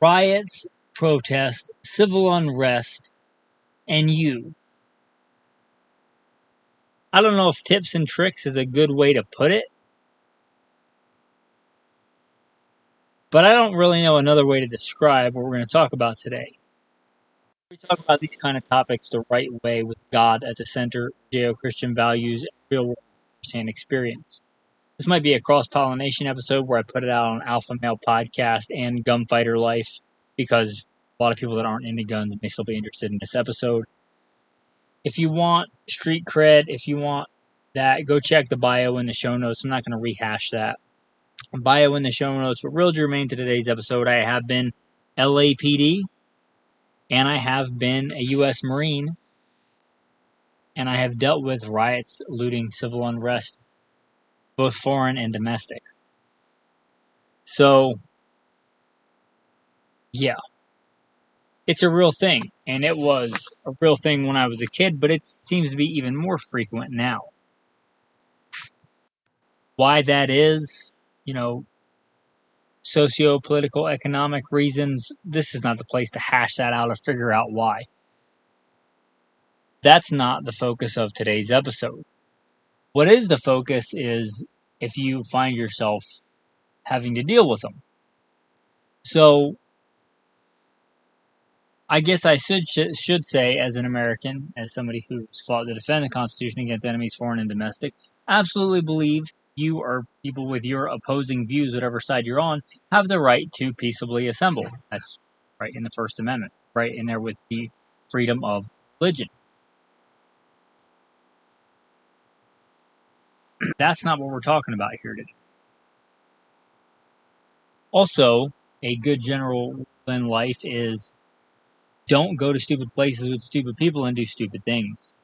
Riots, protests, civil unrest, and you. I don't know if tips and tricks is a good way to put it, but I don't really know another way to describe what we're going to talk about today. We talk about these kind of topics the right way with God at the center, Judeo-Christian values, and real-world firsthand experience. This might be a cross-pollination episode where I put it out on Alpha Male Podcast and Gunfighter Life because a lot of people that aren't into guns may still be interested in this episode. If you want street cred, if you want that, go check the bio in the show notes. I'm not going to rehash that. Bio in the show notes, but real germane to today's episode, I have been L.A.P.D. and I have been a U.S. Marine, and I have dealt with riots, looting, civil unrest, both foreign and domestic. So, yeah, it's a real thing, and it was a real thing when I was a kid, but it seems to be even more frequent now. Why that is, socio-political, economic reasons, this is not the place to hash that out or figure out why. That's not the focus of today's episode. What is the focus is if you find yourself having to deal with them. So, I guess I should say, as an American, as somebody who's fought to defend the Constitution against enemies, foreign and domestic, absolutely believe you or people with your opposing views, whatever side you're on, have the right to peaceably assemble. That's right in the First Amendment, right in there with the freedom of religion. That's not what we're talking about here today. Also, a good general rule in life is don't go to stupid places with stupid people and do stupid things.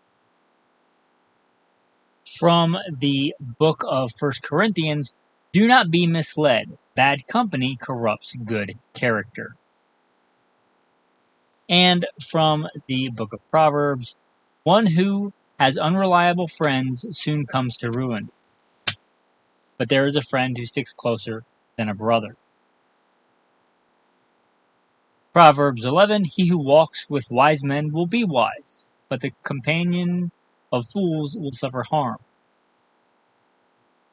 From the book of 1 Corinthians, do not be misled. Bad company corrupts good character. And from the book of Proverbs, one who has unreliable friends soon comes to ruin. But there is a friend who sticks closer than a brother. Proverbs 11, he who walks with wise men will be wise, but the companion of fools will suffer harm.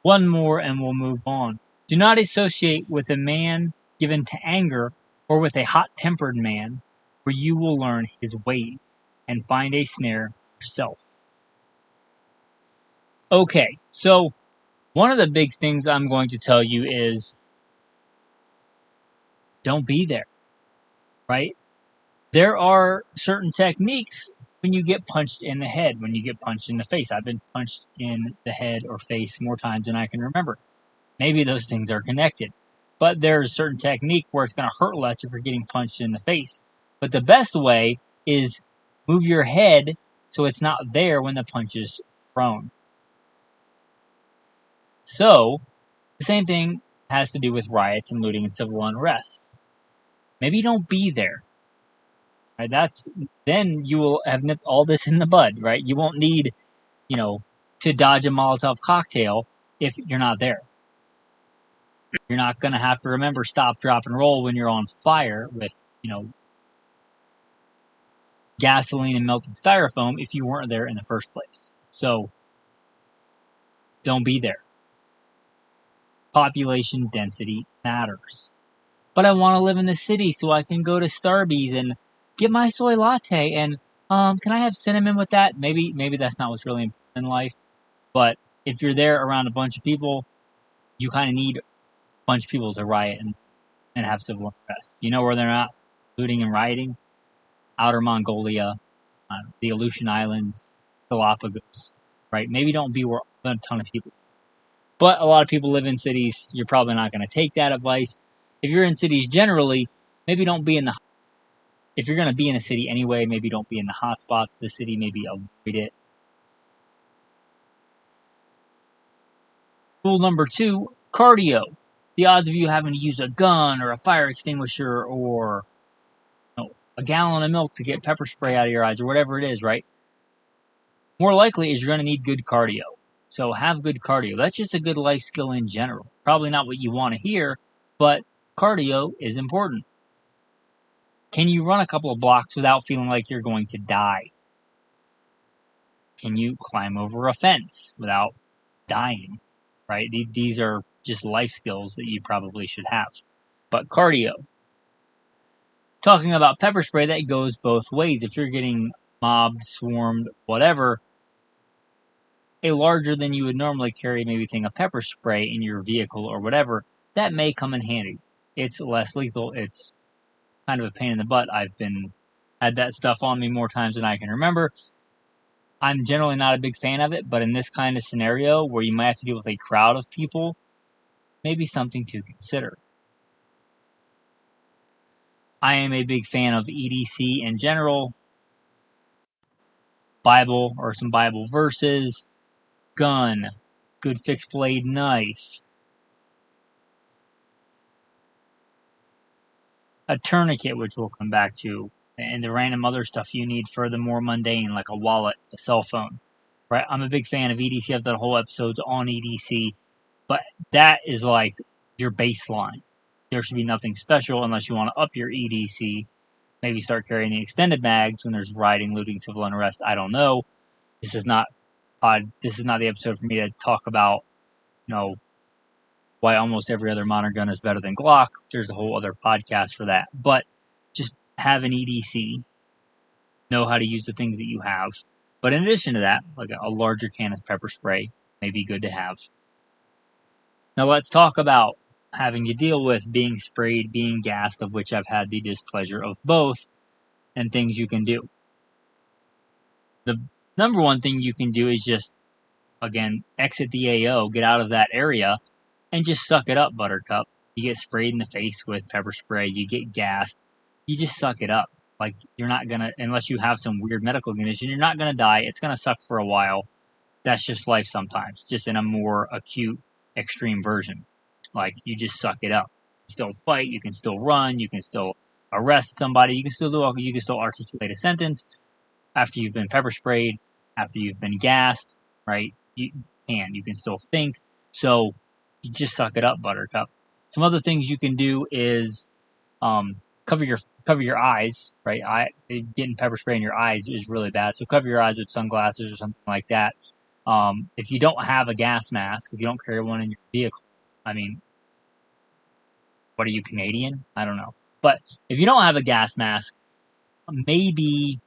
One more and we'll move on. Do not associate with a man given to anger or with a hot-tempered man, for you will learn his ways and find a snare yourself. Okay, so one of the big things I'm going to tell you is don't be there, right? There are certain techniques when you get punched in the head, when you get punched in the face. I've been punched in the head or face more times than I can remember. Maybe those things are connected. But there's a certain technique where it's going to hurt less if you're getting punched in the face. But the best way is move your head so it's not there when the punch is thrown. So, the same thing has to do with riots and looting and civil unrest. Maybe don't be there. Right? Then you will have nipped all this in the bud, right? You won't need, to dodge a Molotov cocktail if you're not there. You're not going to have to remember stop, drop, and roll when you're on fire with, gasoline and melted styrofoam if you weren't there in the first place. So, don't be there. Population density matters. But I want to live in the city so I can go to Starbucks and get my soy latte and, can I have cinnamon with that? Maybe that's not what's really important in life. But if you're there around a bunch of people, you kind of need a bunch of people to riot and have civil unrest. You know where they're not looting and rioting? Outer Mongolia, the Aleutian Islands, Galapagos, right? Maybe don't be where a ton of people. But a lot of people live in cities. You're probably not going to take that advice. If you're in cities generally, maybe don't be in the... If you're going to be in a city anyway, maybe don't be in the hot spots of the city. Maybe avoid it. Rule number 2, cardio. The odds of you having to use a gun or a fire extinguisher or a gallon of milk to get pepper spray out of your eyes or whatever it is, right? More likely is you're going to need good cardio. So have good cardio. That's just a good life skill in general. Probably not what you want to hear, but cardio is important. Can you run a couple of blocks without feeling like you're going to die? Can you climb over a fence without dying? Right? These are just life skills that you probably should have. But cardio. Talking about pepper spray, that goes both ways. If you're getting mobbed, swarmed, whatever, a larger than you would normally carry maybe thing of pepper spray in your vehicle or whatever, that may come in handy. It's less lethal. It's kind of a pain in the butt. Had that stuff on me more times than I can remember. I'm generally not a big fan of it, but in this kind of scenario where you might have to deal with a crowd of people, maybe something to consider. I am a big fan of EDC in general, Bible or some Bible verses, gun, good fixed blade knife, a tourniquet, which we'll come back to, and the random other stuff you need for the more mundane, like a wallet, a cell phone. Right? I'm a big fan of EDC. I've done whole episodes on EDC, but that is like your baseline. There should be nothing special unless you want to up your EDC. Maybe start carrying the extended mags when there's rioting, looting, civil unrest. I don't know. This is not the episode for me to talk about, why almost every other modern gun is better than Glock. There's a whole other podcast for that. But just have an EDC, know how to use the things that you have. But in addition to that, like a larger can of pepper spray may be good to have. Now let's talk about having to deal with being sprayed, being gassed, of which I've had the displeasure of both, and things you can do. The number one thing you can do is just, again, exit the AO, get out of that area, and just suck it up, Buttercup. You get sprayed in the face with pepper spray, you get gassed, you just suck it up. Like, you're not gonna, unless you have some weird medical condition, you're not gonna die. It's gonna suck for a while. That's just life sometimes, just in a more acute, extreme version. Like, you just suck it up. You can still fight, you can still run, you can still arrest somebody, you can still articulate a sentence after you've been pepper sprayed, after you've been gassed, right? You can still think. So you just suck it up, Buttercup. Some other things you can do is cover your eyes, right? Getting pepper spray in your eyes is really bad. So cover your eyes with sunglasses or something like that. If you don't have a gas mask, if you don't carry one in your vehicle, I mean, what are you, Canadian? I don't know. But if you don't have a gas mask, maybe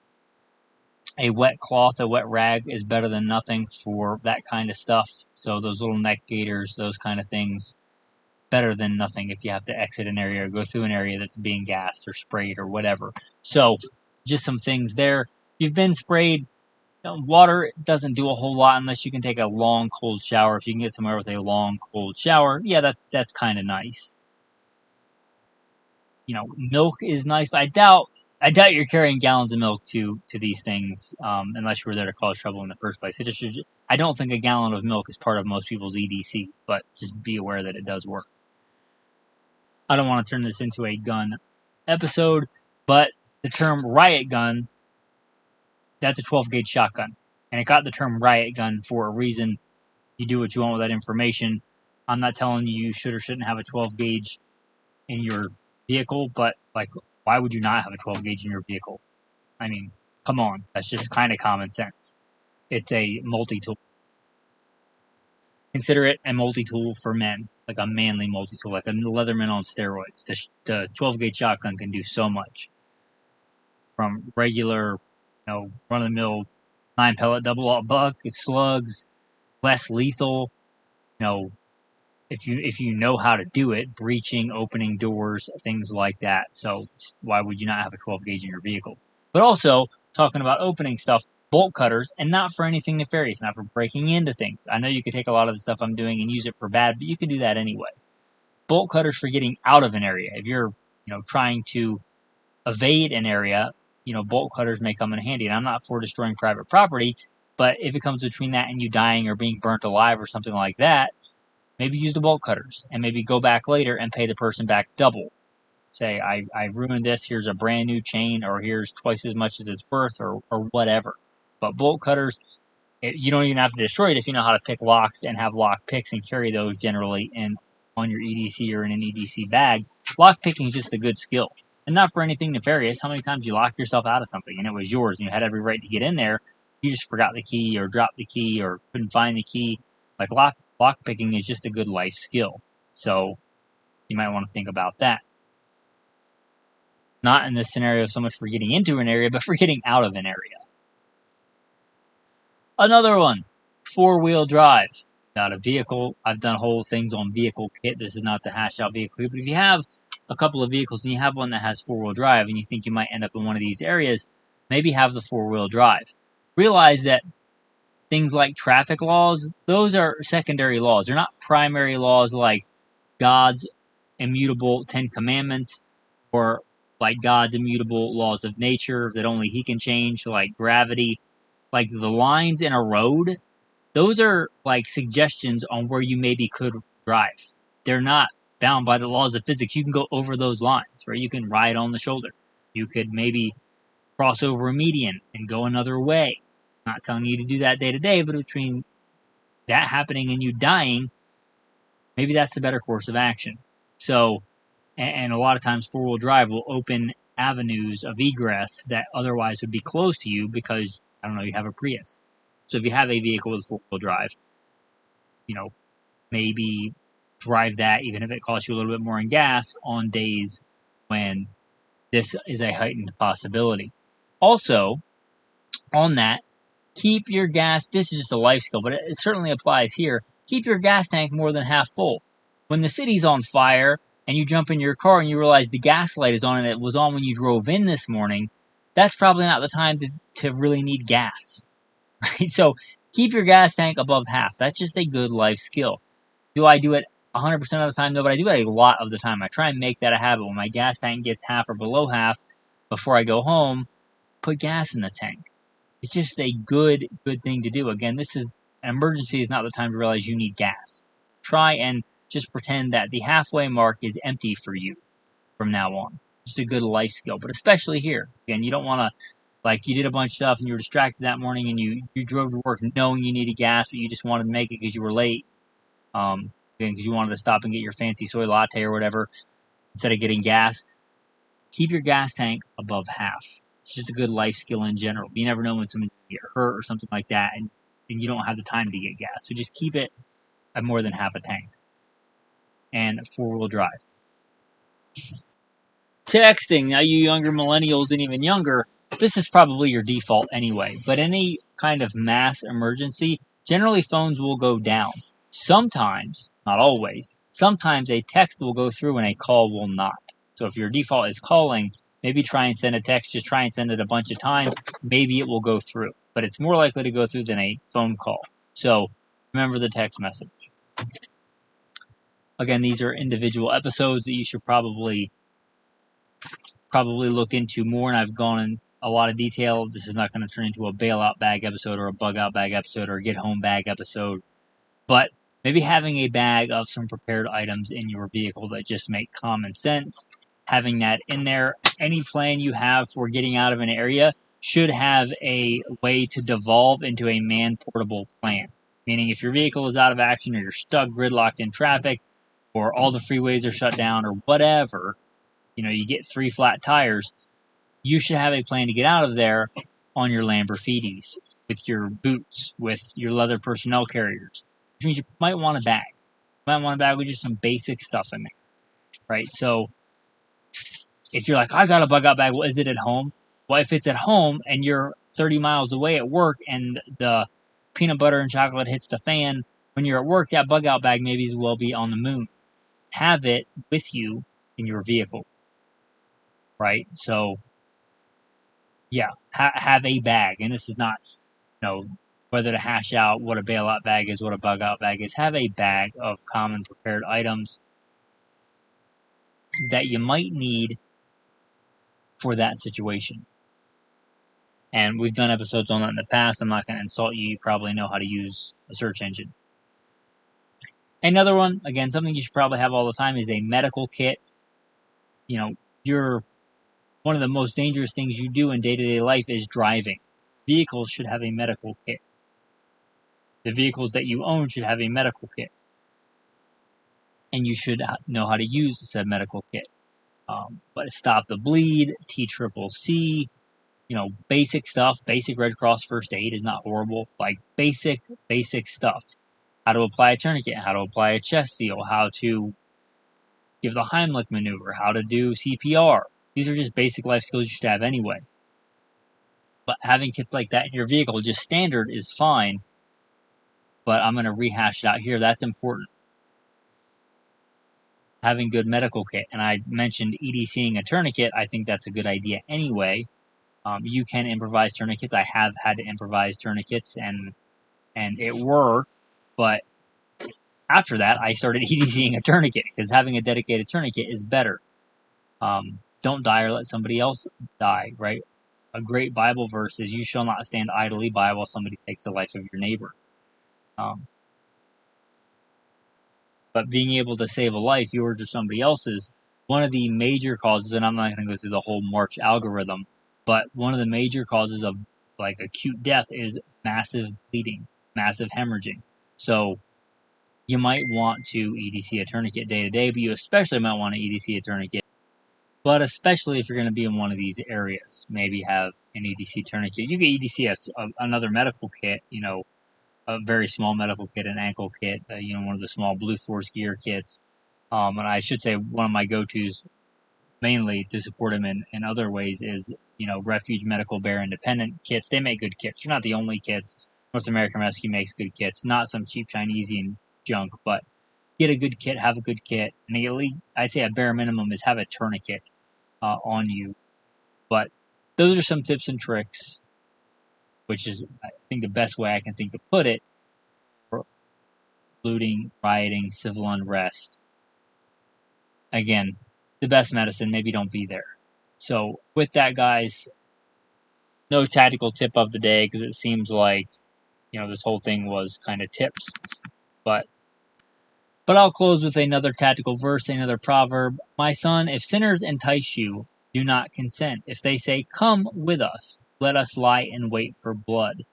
a wet cloth, a wet rag is better than nothing for that kind of stuff. So those little neck gaiters, those kind of things, better than nothing if you have to exit an area or go through an area that's being gassed or sprayed or whatever. So just some things there. You've been sprayed. Water doesn't do a whole lot unless you can take a long cold shower. If you can get somewhere with a long cold shower, yeah, that's kind of nice. Milk is nice, but I doubt you're carrying gallons of milk to these things, unless you were there to cause trouble in the first place. I don't think a gallon of milk is part of most people's EDC, but just be aware that it does work. I don't want to turn this into a gun episode, but the term riot gun, that's a 12-gauge shotgun. And it got the term riot gun for a reason. You do what you want with that information. I'm not telling you should or shouldn't have a 12-gauge in your vehicle, but why would you not have a 12-gauge in your vehicle? I mean, come on. That's just kind of common sense. It's a multi-tool. Consider it a multi-tool for men, like a manly multi-tool, like a Leatherman on steroids. The 12-gauge shotgun can do so much. From regular, run-of-the-mill 9-pellet double-aught buck, it's slugs, less lethal, if you know how to do it, breaching, opening doors, things like that. So why would you not have a 12-gauge in your vehicle? But also, talking about opening stuff, bolt cutters, and not for anything nefarious, not for breaking into things. I know you could take a lot of the stuff I'm doing and use it for bad, but you can do that anyway. Bolt cutters for getting out of an area. If you're, trying to evade an area, bolt cutters may come in handy. And I'm not for destroying private property, but if it comes between that and you dying or being burnt alive or something like that, maybe use the bolt cutters and maybe go back later and pay the person back double. Say, I ruined this, here's a brand new chain, or here's twice as much as it's worth, or whatever. But bolt cutters, you don't even have to destroy it if you know how to pick locks and have lock picks and carry those generally on your EDC or in an EDC bag. Lock picking is just a good skill. And not for anything nefarious. How many times you locked yourself out of something and it was yours and you had every right to get in there, you just forgot the key or dropped the key or couldn't find the key. Like lock picking is just a good life skill. So you might want to think about that. Not in this scenario so much for getting into an area, but for getting out of an area. Another one, 4-wheel drive. Got a vehicle. I've done whole things on vehicle kit. This is not the hash out vehicle kit, but if you have a couple of vehicles and you have one that has 4-wheel drive and you think you might end up in one of these areas, maybe have the 4-wheel drive. Realize that things like traffic laws, those are secondary laws. They're not primary laws like God's immutable 10 commandments or like God's immutable laws of nature that only he can change, like gravity. Like the lines in a road, those are like suggestions on where you maybe could drive. They're not bound by the laws of physics. You can go over those lines, right? You can ride on the shoulder. You could maybe cross over a median and go another way. I'm not telling you to do that day to day, but between that happening and you dying, maybe that's the better course of action. So, and a lot of times 4-wheel drive will open avenues of egress that otherwise would be closed to you because, I don't know, you have a Prius. So if you have a vehicle with 4-wheel drive, maybe drive that, even if it costs you a little bit more in gas, on days when this is a heightened possibility. Also, on that, keep your gas, this is just a life skill, but it certainly applies here. Keep your gas tank more than half full. When the city's on fire and you jump in your car and you realize the gas light is on and it was on when you drove in this morning, that's probably not the time to really need gas. Right? So keep your gas tank above half. That's just a good life skill. Do I do it 100% of the time? No, but I do it a lot of the time. I try and make that a habit. When my gas tank gets half or below half, before I go home, put gas in the tank. It's just a good thing to do. Again, this is an emergency is not the time to realize you need gas. Try and just pretend that the halfway mark is empty for you from now on. Just a good life skill, but especially here. Again, you don't want to, like you did a bunch of stuff and you were distracted that morning and you drove to work knowing you needed gas, but you just wanted to make it because you were late. Because you wanted to stop and get your fancy soy latte or whatever instead of getting gas. Keep your gas tank above half. It's just a good life skill in general. You never know when someone get hurt or something like that, and you don't have the time to get gas. So just keep it at more than half a tank. And 4-wheel drive. Texting. Now, you younger millennials and even younger, this is probably your default anyway. But any kind of mass emergency, generally phones will go down. Sometimes, not always, sometimes a text will go through and a call will not. So if your default is calling, maybe try and send a text, just try and send it a bunch of times. Maybe it will go through. But it's more likely to go through than a phone call. So remember the text message. Again, these are individual episodes that you should probably look into more, and I've gone in a lot of detail. This is not going to turn into a bailout bag episode or a bug out bag episode or a get home bag episode. But maybe having a bag of some prepared items in your vehicle that just make common sense, having that in there. Any plan you have for getting out of an area should have a way to devolve into a man-portable plan. Meaning if your vehicle is out of action or you're stuck gridlocked in traffic or all the freeways are shut down or whatever, you get 3 flat tires, you should have a plan to get out of there on your Lamborghinis, with your boots, with your leather personnel carriers. Which means you might want a bag. You might want a bag with just some basic stuff in there, right? So if you're like, I got a bug out bag, well, is it at home? Well, if it's at home and you're 30 miles away at work and the peanut butter and chocolate hits the fan, when you're at work, that bug out bag maybe as well be on the moon. Have it with you in your vehicle, right? So, yeah, have a bag. And this is not, whether to hash out what a bailout bag is, what a bug out bag is. Have a bag of common prepared items that you might need for that situation. And we've done episodes on that in the past. I'm not going to insult you. You probably know how to use a search engine. Another one, again, something you should probably have all the time is a medical kit. One of the most dangerous things you do in day-to-day life is driving. Vehicles should have a medical kit. The vehicles that you own should have a medical kit. And you should know how to use said medical kit. But stop the bleed, TCCC, basic stuff. Basic Red Cross first aid is not horrible. Like basic stuff. How to apply a tourniquet, how to apply a chest seal, how to give the Heimlich maneuver, how to do CPR. These are just basic life skills you should have anyway. But having kits like that in your vehicle, just standard, is fine. But I'm going to rehash it out here. That's important. Having good medical kit. And I mentioned EDCing a tourniquet. I think that's a good idea anyway. You can improvise tourniquets. I have had to improvise tourniquets, and it worked. But after that, I started EDCing a tourniquet because having a dedicated tourniquet is better. Don't die or let somebody else die, right? A great Bible verse is, "You shall not stand idly by while somebody takes the life of your neighbor." But being able to save a life, yours or somebody else's, one of the major causes, and I'm not going to go through the whole March algorithm, but one of the major causes of like acute death is massive bleeding, massive hemorrhaging. So you might want to EDC a tourniquet day to day, but you especially might want to EDC a tourniquet. But especially if you're going to be in one of these areas, maybe have an EDC tourniquet. You can EDC another medical kit, a very small medical kit, an ankle kit, one of the small Blue Force gear kits. And I should say one of my go-tos, mainly to support them in other ways, is, Refuge Medical Bear Independent kits. They make good kits. They're not the only kits. North American Rescue makes good kits. Not some cheap Chinesian junk, but get a good kit, have a good kit. And at least, I say a bare minimum is have a tourniquet on you. But those are some tips and tricks, which is, I think, the best way I can think to put it, for looting, rioting, civil unrest. Again, the best medicine, maybe don't be there. So with that, guys, no tactical tip of the day, because it seems like, this whole thing was kind of tips. But I'll close with another tactical verse, another proverb. "My son, if sinners entice you, do not consent. If they say, 'Come with us,' let us lie in wait for blood.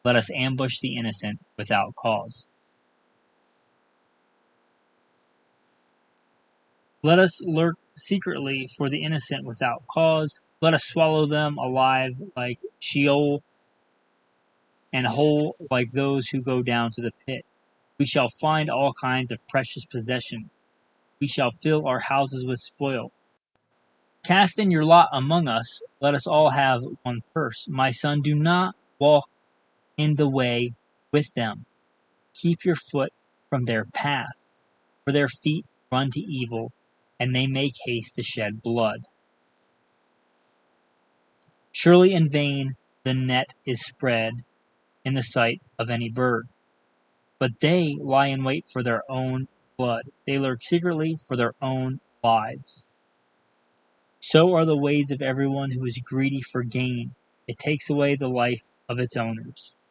Let us ambush the innocent without cause." Let us lurk secretly for the innocent without cause. Let us swallow them alive like Sheol, and whole like those who go down to the pit. We shall find all kinds of precious possessions. We shall fill our houses with spoil. Cast in your lot among us. Let us all have one purse. My son, do not walk in the way with them. Keep your foot from their path, for their feet run to evil, and they make haste to shed blood. Surely in vain the net is spread in the sight of any bird, but they lie in wait for their own blood. They lurk secretly for their own lives. So are the ways of everyone who is greedy for gain. It takes away the life of its owners.